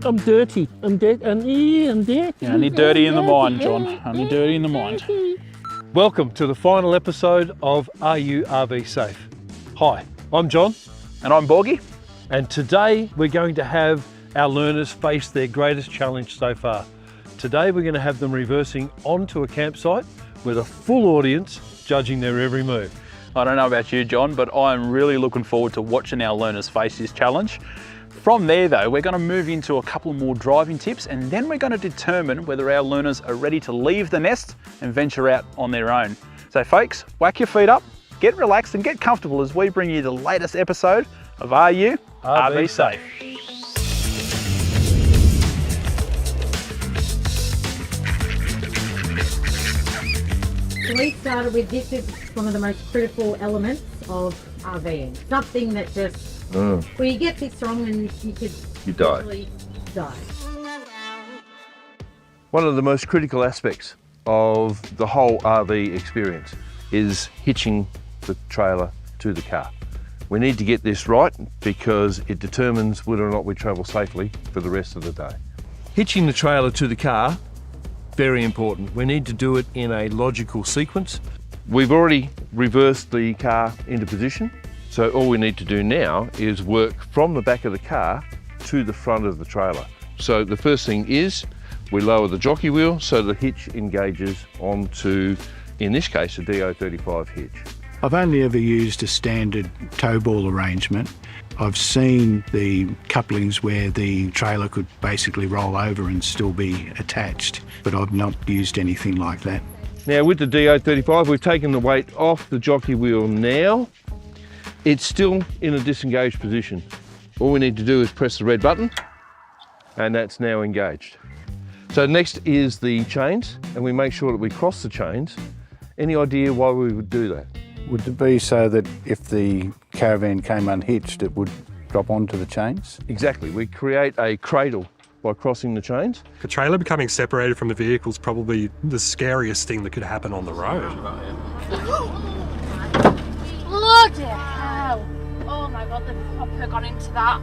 I'm dirty. I'm dirty. I'm dirty. Only dirty in the mind, John. Only dirty in the mind. Welcome to the final episode of Are You RV Safe? Hi, I'm John. And I'm Borgie. And today we're going to have our learners face their greatest challenge so far. Today we're going to have them reversing onto a campsite with a full audience judging their every move. I don't know about you, John, but I'm really looking forward to watching our learners face this challenge. From there though, we're going to move into a couple more driving tips, and then we're going to determine whether our learners are ready to leave the nest and venture out on their own. So folks, whack your feet up, get relaxed and get comfortable as we bring you the latest episode of Are You RV Safe? We started with this is one of the most critical elements of RVing. Something that just, well, you get this wrong and you die. actually die. One of the most critical aspects of the whole RV experience is hitching the trailer to the car. We need to get this right because it determines whether or not we travel safely for the rest of the day. Hitching the trailer to the car, very important. We need to do it in a logical sequence. We've already reversed the car into position, so all we need to do now is work from the back of the car to the front of the trailer. So the first thing is we lower the jockey wheel so the hitch engages onto, in this case, a DO35 hitch. I've only ever used a standard tow ball arrangement. I've seen the couplings where the trailer could basically roll over and still be attached, but I've not used anything like that. Now with the DO35, we've taken the weight off the jockey wheel now. It's still in a disengaged position. All we need to do is press the red button and that's now engaged. So next is the chains, and we make sure that we cross the chains. Any idea why we would do that? Would it be so that if the caravan came unhitched, it would drop onto the chains? Exactly, we create a cradle by crossing the chains. The trailer becoming separated from the vehicle is probably the scariest thing that could happen on the road. Bloody hell! Oh my god, the proper got into that.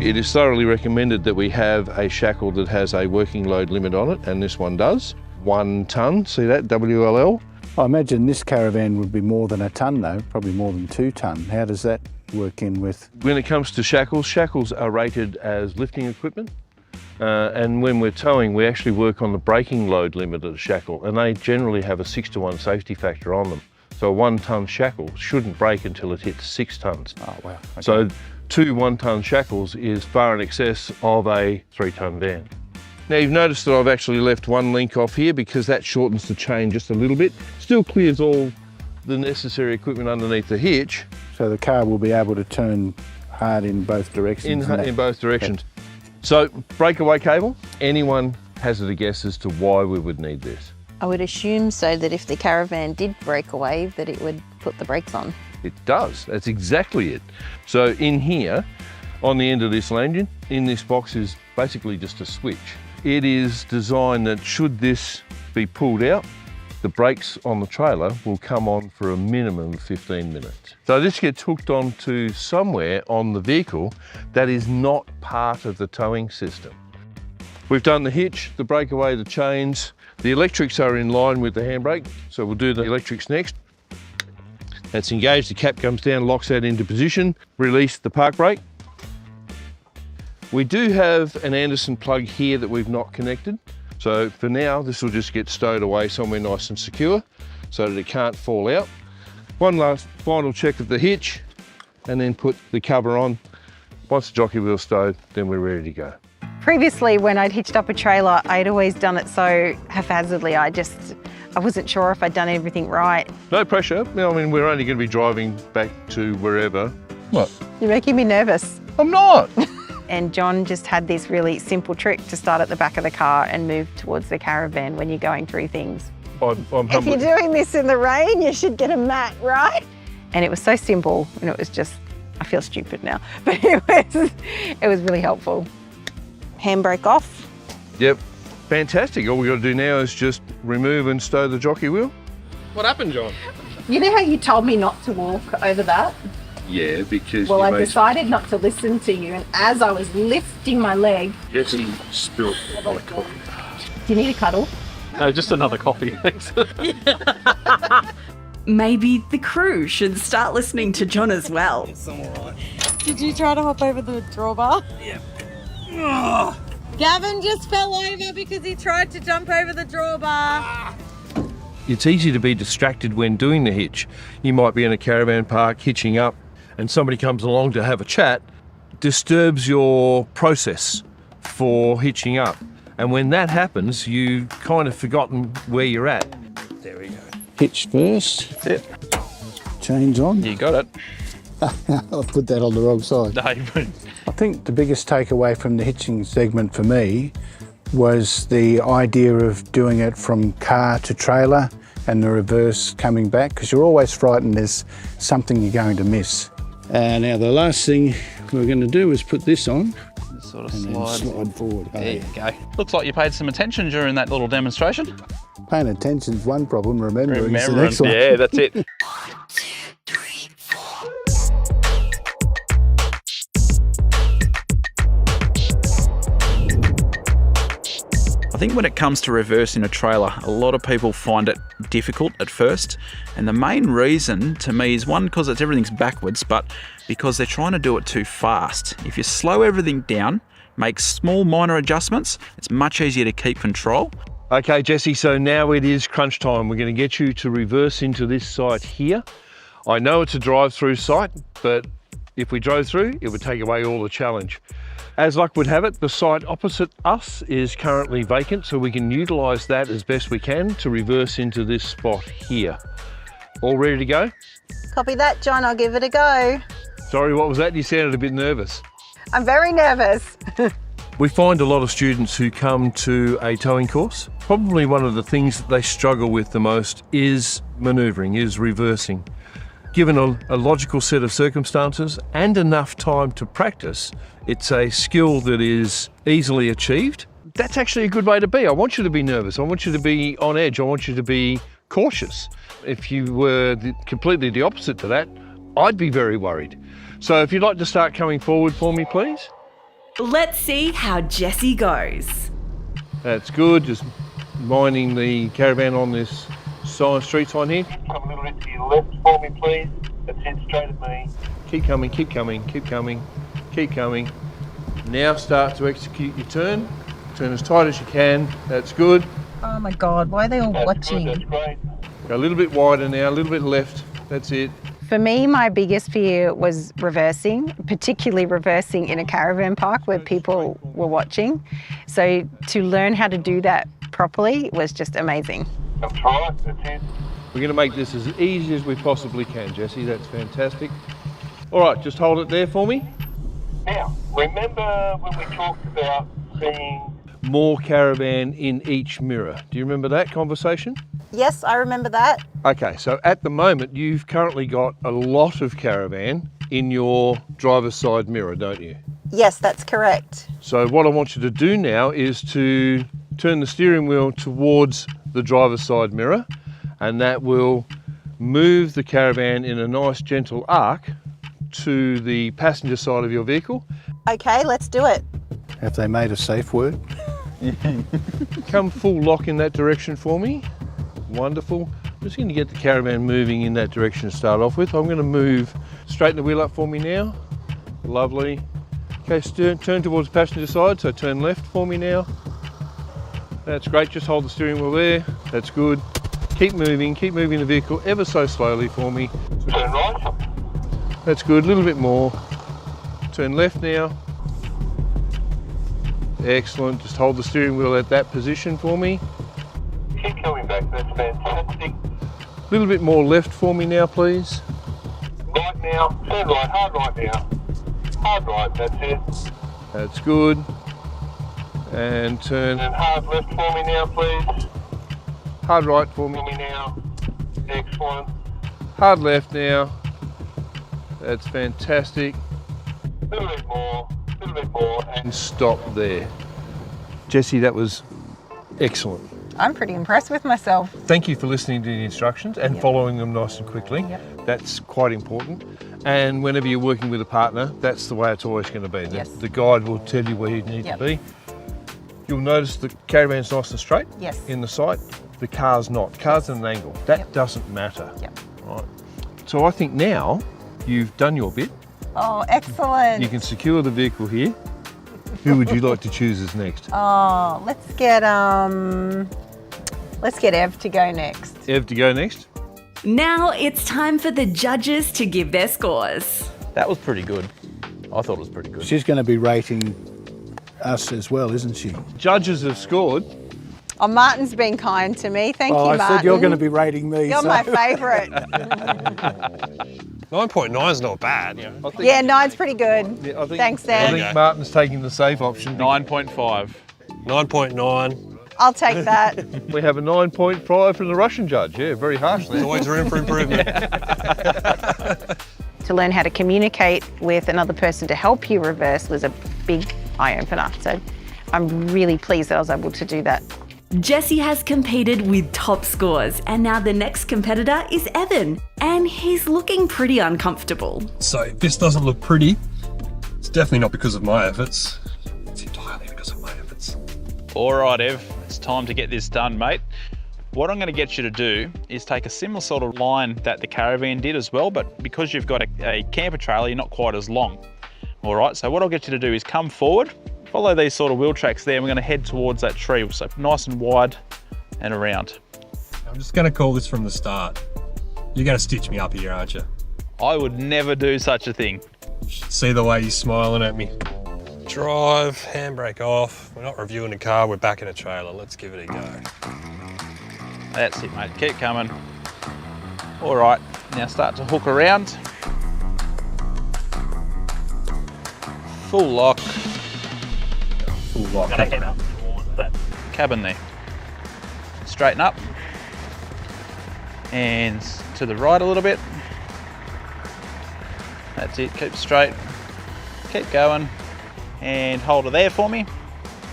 It is thoroughly recommended that we have a shackle that has a working load limit on it, and this one does. 1 tonne, see that, WLL? I imagine this caravan would be more than a tonne though, probably more than 2 tonne. How does that work in with? When it comes to shackles, shackles are rated as lifting equipment. And when we're towing, we actually work on the braking load limit of the shackle, and they generally have a 6-to-1 safety factor on them. So a 1 tonne shackle shouldn't break until it hits 6 tonnes. Oh wow. Okay. So 2 1-tonne shackles is far in excess of a 3-tonne van. Now you've noticed that I've actually left 1 link off here because that shortens the chain just a little bit. Still clears all the necessary equipment underneath the hitch. So the car will be able to turn hard in both directions? In both directions. So breakaway cable, anyone hazard a guess as to why we would need this? I would assume so that if the caravan did break away, that it would put the brakes on. It does, that's exactly it. So in here, on the end of this lanyard, in this box is basically just a switch. It is designed that should this be pulled out, the brakes on the trailer will come on for a minimum of 15 minutes. So this gets hooked onto somewhere on the vehicle that is not part of the towing system. We've done the hitch, the breakaway, the chains. The electrics are in line with the handbrake, so we'll do the electrics next. That's engaged, the cap comes down, locks that into position, release the park brake. We do have an Anderson plug here that we've not connected. So for now, this will just get stowed away somewhere nice and secure so that it can't fall out. One last final check of the hitch and then put the cover on. Once the jockey wheel's stowed, then we're ready to go. Previously, when I'd hitched up a trailer, I'd always done it so haphazardly. I wasn't sure if I'd done everything right. No pressure. I mean, we're only going to be driving back to wherever. What? You're making me nervous. I'm not. And John just had this really simple trick to start at the back of the car and move towards the caravan when you're going through things. I'm If humble. you're doing this in the rain, you should get a mat, right? And it was so simple, and it was just, I feel stupid now, but it was really helpful. Handbrake off. Yep. Fantastic. All we got to do now is just remove and stow the jockey wheel. What happened, John? You know how you told me not to walk over that? Yeah, because Well, I decided not to listen to you, and as I was lifting my leg... Jessie spilled my coffee. Do you need a cuddle? No, just another coffee, thanks. Maybe the crew should start listening to John as well. Did you try to hop over the drawbar? Yeah. Gavin just fell over because he tried to jump over the drawbar. It's easy to be distracted when doing the hitch. You might be in a caravan park hitching up and somebody comes along to have a chat, disturbs your process for hitching up. And when that happens, you've kind of forgotten where you're at. There we go. Hitch first. That's it. Chains on. You got it. I've put that on the wrong side. No, I think the biggest takeaway from the hitching segment for me was the idea of doing it from car to trailer and the reverse coming back, because you're always frightened there's something you're going to miss. Now the last thing we're going to do is put this on sort of and then slide forward. There you go. Looks like you paid some attention during that little demonstration. Paying attention's one problem, remembering is the next one. Yeah, that's it. I think when it comes to reversing a trailer, a lot of people find it difficult at first. And the main reason to me is one, because everything's backwards, but because they're trying to do it too fast. If you slow everything down, make small minor adjustments, it's much easier to keep control. Okay, Jessie, so now it is crunch time. We're going to get you to reverse into this site here. I know it's a drive-through site, but if we drove through, it would take away all the challenge. As luck would have it, the site opposite us is currently vacant, so we can utilise that as best we can to reverse into this spot here. All ready to go? Copy that, John. I'll give it a go. Sorry, what was that? You sounded a bit nervous. I'm very nervous. We find a lot of students who come to a towing course. Probably one of the things that they struggle with the most is manoeuvring, is reversing. Given a logical set of circumstances and enough time to practice, it's a skill that is easily achieved. That's actually a good way to be. I want you to be nervous. I want you to be on edge. I want you to be cautious. If you were completely the opposite to that, I'd be very worried. So if you'd like to start coming forward for me, please. Let's see how Jessie goes. That's good. Just minding the caravan on this street sign here. Come a little bit to your left for me, please. That's it, straight at me. Keep coming, keep coming, keep coming, keep coming. Now start to execute your turn. Turn as tight as you can. That's good. Oh my God, why are they all watching? Good, that's great. Go a little bit wider now, a little bit left. That's it. For me, my biggest fear was reversing, particularly reversing in a caravan park where people were watching. So to learn how to do that properly was just amazing. Come try it, that's it. We're going to make this as easy as we possibly can, Jessie. That's fantastic. All right, just hold it there for me. Now, remember when we talked about seeing More caravan in each mirror. Do you remember that conversation? Yes, I remember that. Okay, so at the moment, you've currently got a lot of caravan in your driver's side mirror, don't you? Yes, that's correct. So what I want you to do now is to turn the steering wheel towards the driver's side mirror, and that will move the caravan in a nice gentle arc to the passenger side of your vehicle. Okay, let's do it. Have they made a safe word? Come full lock in that direction for me. Wonderful. I'm just going to get the caravan moving in that direction to start off with. I'm going to move, straighten the wheel up for me now. Lovely. Okay, turn towards the passenger side, so turn left for me now. That's great, just hold the steering wheel there. That's good. Keep moving the vehicle ever so slowly for me. turn right. That's good, a little bit more. Turn left now. Excellent, just hold the steering wheel at that position for me. Keep coming back, that's fantastic. A little bit more left for me now, please. Right now, turn right, hard right now. Hard right, that's it. That's good. And turn And hard left for me now, please. hard right for me. For me now. Excellent. Hard left now. That's fantastic. A little bit more, And stop there. Jessie, that was excellent. I'm pretty impressed with myself. Thank you for listening to the instructions and following them nice and quickly. Yep. That's quite important. And whenever you're working with a partner, that's the way it's always going to be. Yes. The guide will tell you where you need Yep. to be. You'll notice the caravan's nice and straight Yes. in the sight. The car's not. Car's at an angle. That Yep. doesn't matter. Yep. Right. So I think now you've done your bit. Oh, excellent. You can secure the vehicle here. Who would you like to choose as next? Oh, let's get Ev to go next. Ev to go next? Now it's time for the judges to give their scores. That was pretty good. I thought it was pretty good. She's going to be rating us as well, isn't she? Judges have scored. Oh, Martin's been kind to me. Thank you, I Martin. said you're going to be rating me. You're so- my favourite. 9.9 is not bad. You know. Yeah, 9's pretty good. Yeah, I think, Thanks, I Dan. think Martin's taking the safe option. 9.5. 9.9. I'll take that. We have a 9.5 from the Russian judge. Yeah, very harsh There's there. always room for improvement. To learn how to communicate with another person to help you reverse was a big eye-opener. So I'm really pleased that I was able to do that. Jesse has competed with top scores, and now the next competitor is Evan, and he's looking pretty uncomfortable. So if this doesn't look pretty, it's definitely not because of my efforts. It's entirely because of my efforts. All right, Ev, it's time to get this done, mate. What I'm going to get you to do is take a similar sort of line that the Caravan did as well, but because you've got a camper trailer, you're not quite as long. All right, so what I'll get you to do is come forward, follow these sort of wheel tracks there, and we're going to head towards that tree, so nice and wide and around. I'm just going to call this from the start. You're going to stitch me up here, aren't you? I would never do such a thing. See the way you're smiling at me. Drive, handbrake off. We're not reviewing the car, we're back in a trailer. Let's give it a go. That's it, mate. Keep coming. All right, now start to hook around. Full lock. Full lock. Gonna head up towards that cabin there. Straighten up. And to the right a little bit. That's it, keep straight. Keep going. And hold it there for me.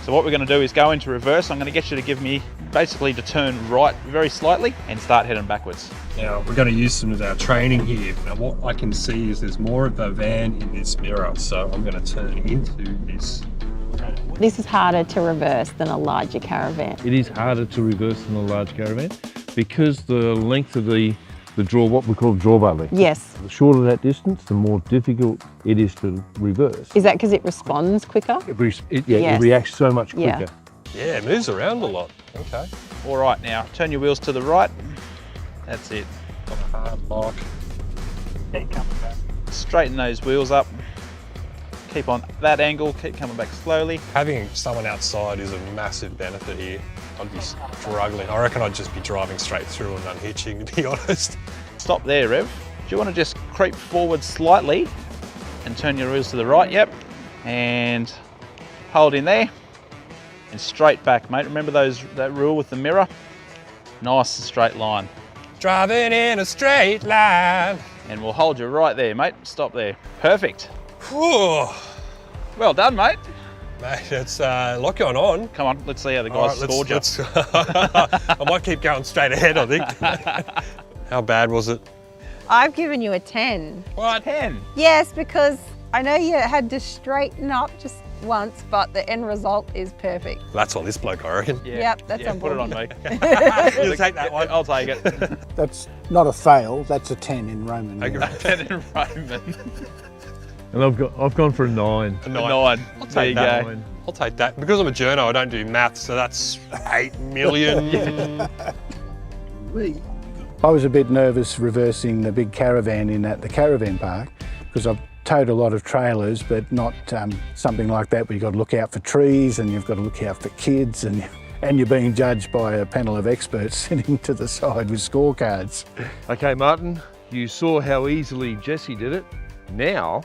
So what we're going to do is go into reverse. I'm going to get you to give me, basically to turn right very slightly and start heading backwards. Now, we're going to use some of our training here. Now, what I can see is there's more of a van in this mirror, so I'm going to turn into this. This is harder to reverse than a larger caravan. It is harder to reverse than a large caravan because the length of the draw, what we call drawbar length. Yes. The shorter that distance, the more difficult it is to reverse. Is that because it responds quicker? It Yes. reacts so much Yeah. quicker. Yeah, it moves around a lot. Okay. All right, now turn your wheels to the right. That's it. Got a hard lock. Straighten those wheels up. Keep on that angle, keep coming back slowly. Having someone outside is a massive benefit here. I'd be struggling. I reckon I'd just be driving straight through and unhitching, to be honest. Stop there, Rev. Do you want to just creep forward slightly and turn your wheels to the right? Yep. And hold in there and straight back, mate. Remember that rule with the mirror? Nice and straight line. Driving in a straight line. And we'll hold you right there, mate. Stop there. Perfect. Whew. Well done, mate. Mate, it's a lot going on. Come on, let's see how the All guys right, scored you. I might keep going straight ahead, I think. How bad was it? I've given you a 10. What? 10. Yes, because I know you had to straighten up just once, but the end result is perfect. That's on this bloke, I reckon. Yeah. Yep, that's on Put it board. on me. You'll take that one. I'll take it. That's not a fail, that's a 10 in Roman. numerals. 10 in Roman. And I've gone for a 9. A 9. There you that. go. I'll take that. Because I'm a journo, I don't do maths, so that's 8 million. I was a bit nervous reversing the big caravan in at the caravan park because I've towed a lot of trailers, but not something like that where you've got to look out for trees and you've got to look out for kids and you're being judged by a panel of experts sitting to the side with scorecards. Okay, Martin, you saw how easily Jessie did it. Now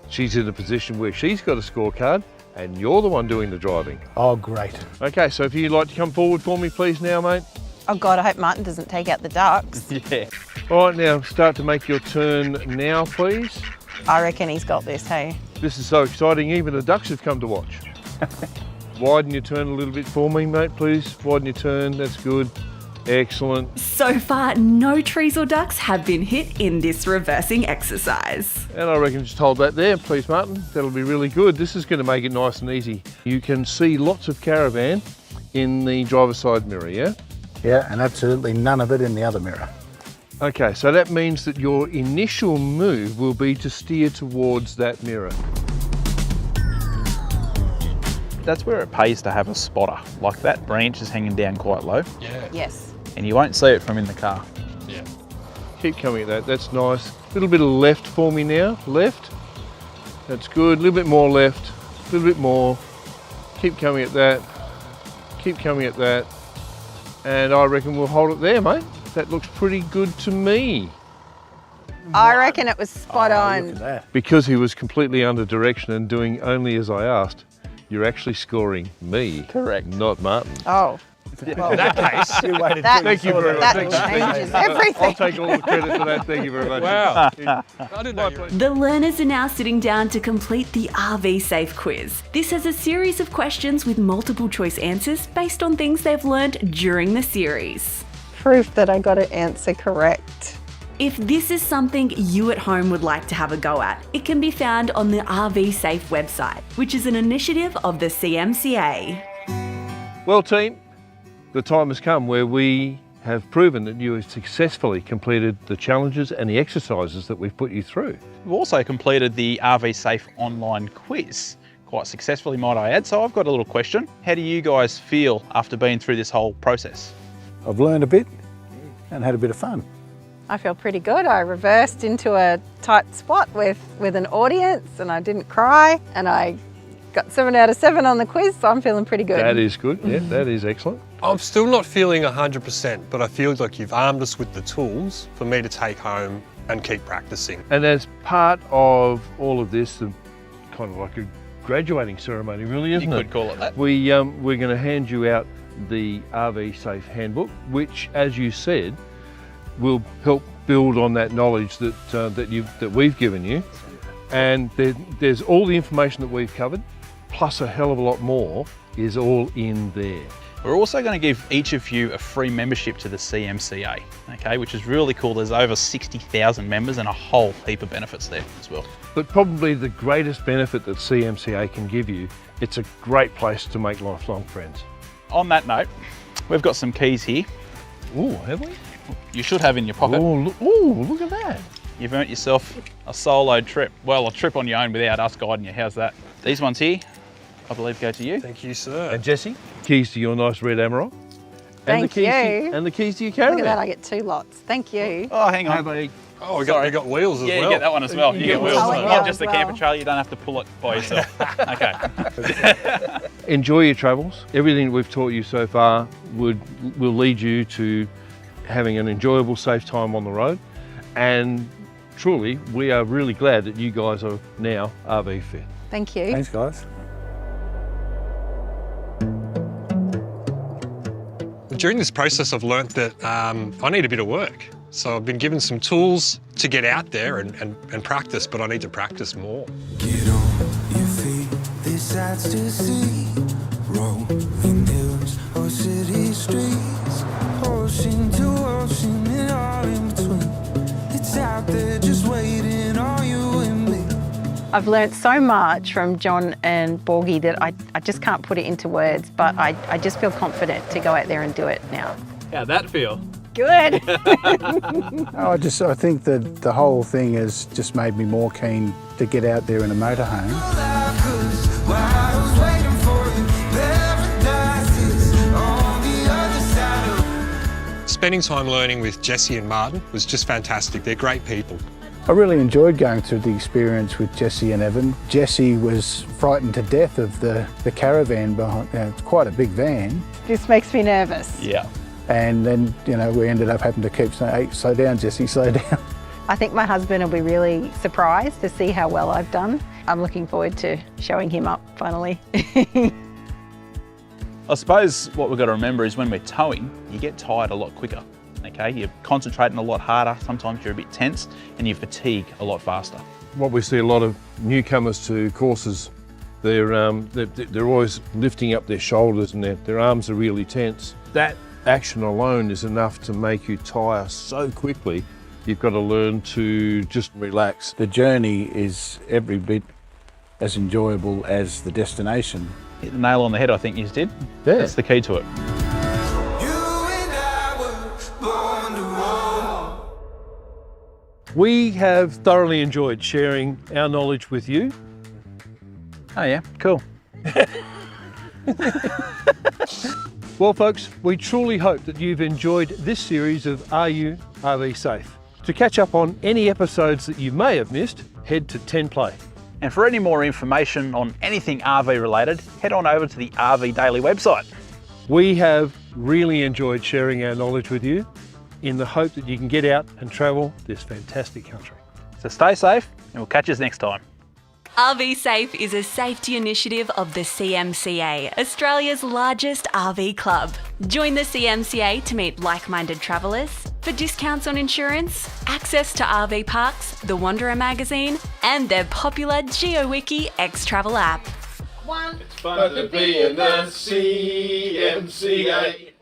she's in a position where she's got a scorecard and you're the one doing the driving. Oh, great. Okay, so if you'd like to come forward for me, please, now, mate. Oh God, I hope Martin doesn't take out the ducks. Yeah. All right, now start to make your turn now, please. I reckon he's got this, hey? This is so exciting, even the ducks have come to watch. Widen your turn a little bit for me, mate, please. Widen your turn, that's good. Excellent. So far, no trees or ducks have been hit in this reversing exercise. And I reckon just hold that there, please, Martin. That'll be really good. This is going to make it nice and easy. You can see lots of caravan in the driver's side mirror, yeah? Yeah, and absolutely none of it in the other mirror. Okay, so that means that your initial move will be to steer towards that mirror. That's where it pays to have a spotter. Like that branch is hanging down quite low Yeah. Yes. and you won't see it from in the car. Yeah. Keep coming at that, that's nice. A little bit of left for me now, left. That's good, a little bit more left, a little bit more. Keep coming at that, keep coming at that. And I reckon we'll hold it there, mate. That looks pretty good to me. I reckon it was spot Look on. at that. Because he was completely under direction and doing only as I asked, you're actually scoring me. Correct. Not Martin. Oh, Well, in that case, You waited That- till Thank you very much. that Thank you. changes everything. I'll take all the credit for that. Thank you very much. wow. I didn't know you were... The learners are now sitting down to complete the RV Safe quiz. This has a series of questions with multiple choice answers based on things they've learned during the series. Proof that I got an answer correct. If this is something you at home would like to have a go at, it can be found on the RV Safe website, which is an initiative of the CMCA. Well, team, the time has come where we have proven that you have successfully completed the challenges and the exercises that we've put you through. We've also completed the RV Safe online quiz, quite successfully might I add. So I've got a little question. How do you guys feel after being through this whole process? I've learned a bit and had a bit of fun. I feel pretty good. I reversed into a tight spot with an audience and I didn't cry and I got 7 out of 7 on the quiz, so I'm feeling pretty good. That is good. Yeah, that is excellent. I'm still not feeling 100%, but I feel like you've armed us with the tools for me to take home and keep practicing. And as part of all of this, kind of like a graduating ceremony, really, isn't You it? could call it that. We're going to hand you out the RV Safe Handbook, which, as you said, will help build on that knowledge that we've given you. And there's all the information that we've covered, plus a hell of a lot more, is all in there. We're also going to give each of you a free membership to the CMCA, okay, which is really cool. There's over 60,000 members and a whole heap of benefits there as well. But probably the greatest benefit that CMCA can give you, it's a great place to make lifelong friends. On that note, we've got some keys here. Ooh, have we? You should have in your pocket. Look at that. You've earned yourself a solo trip. Well, a trip on your own without us guiding you. How's that? These ones here, I believe, go to you. Thank you, sir. And Jessie, keys to your nice red Amarok. Thank you. And the keys to your caravan. Look at that, I get 2 lots. Thank you. Oh, hang on. Oh, we got wheels as Yeah, well. you get that one as well. You get wheels. Oh, Not just as the well. camper trailer, you don't have to pull it by yourself. Okay. Enjoy your travels. Everything we've taught you so far will lead you to having an enjoyable, safe time on the road. And truly, we are really glad that you guys are now RV fit. Thank you. Thanks, guys. During this process, I've learnt that I need a bit of work. So I've been given some tools to get out there and practice, but I need to practice more. Get on your feet, this side's to see. Rolling hills or city streets, ocean to ocean and all in between. It's out there just waiting on you and me. I've learnt so much from John and Borgie that I just can't put it into words, but I just feel confident to go out there and do it now. How'd that feel? Good. I think that the whole thing has just made me more keen to get out there in a motorhome. While I was waiting for you, paradise is on the other side of. Spending time learning with Jessie and Martin was just fantastic. They're great people. I really enjoyed going through the experience with Jessie and Evan. Jessie was frightened to death of the caravan behind. It's quite a big van. This makes me nervous. Yeah. And then, we ended up having to keep saying, hey, slow down, Jessie, slow down. I think my husband will be really surprised to see how well I've done. I'm looking forward to showing him up finally. I suppose what we've got to remember is when we're towing, you get tired a lot quicker. Okay, you're concentrating a lot harder, sometimes you're a bit tense, and you fatigue a lot faster. What we see a lot of newcomers to courses They're always lifting up their shoulders and their arms are really tense. That action alone is enough to make you tire so quickly. You've got to learn to just relax. The journey is every bit as enjoyable as the destination. Hit the nail on the head, I think you did. Yeah. That's the key to it. We have thoroughly enjoyed sharing our knowledge with you. Oh yeah, cool. Well, folks, we truly hope that you've enjoyed this series of Are You RV Safe? To catch up on any episodes that you may have missed, head to 10Play. And for any more information on anything RV related, head on over to the RV Daily website. We have really enjoyed sharing our knowledge with you in the hope that you can get out and travel this fantastic country. So stay safe and we'll catch you next time. RV Safe is a safety initiative of the CMCA, Australia's largest RV club. Join the CMCA to meet like-minded travellers, for discounts on insurance, access to RV parks, the Wanderer magazine, and their popular GeoWiki X-Travel app. One. It's fun to be in the CMCA.